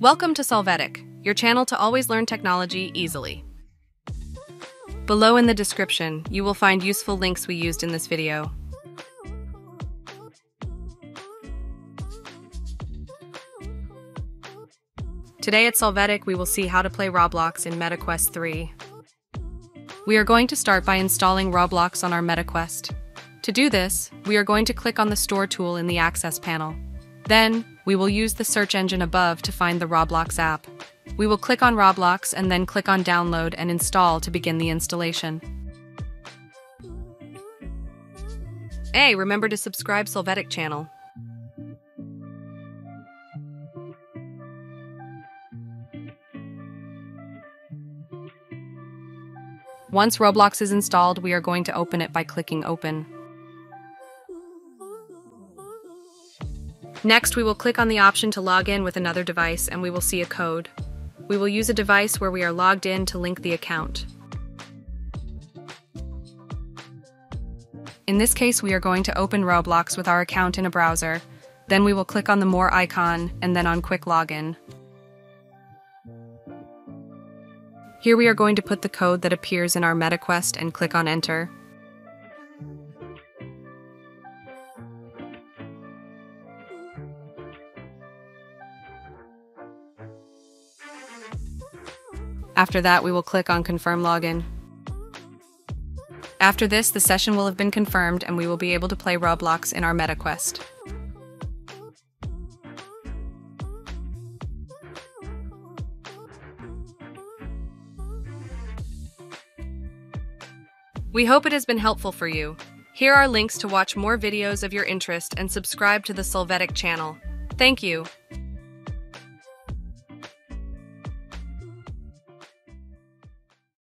Welcome to Solvetic, your channel to always learn technology easily. Below in the description, you will find useful links we used in this video. Today at Solvetic, we will see how to play Roblox in MetaQuest 3. We are going to start by installing Roblox on our MetaQuest. To do this, we are going to click on the Store tool in the Access panel. Then, we will use the search engine above to find the Roblox app. We will click on Roblox and then click on Download and Install to begin the installation. Hey, remember to subscribe Solvetic channel. Once Roblox is installed, we are going to open it by clicking Open. Next, we will click on the option to log in with another device and we will see a code. We will use a device where we are logged in to link the account. In this case, we are going to open Roblox with our account in a browser. Then we will click on the More icon and then on Quick Login. Here we are going to put the code that appears in our MetaQuest and click on Enter. After that, we will click on Confirm Login. After this, the session will have been confirmed and we will be able to play Roblox in our MetaQuest. We hope it has been helpful for you. Here are links to watch more videos of your interest and subscribe to the Solvetic channel. Thank you.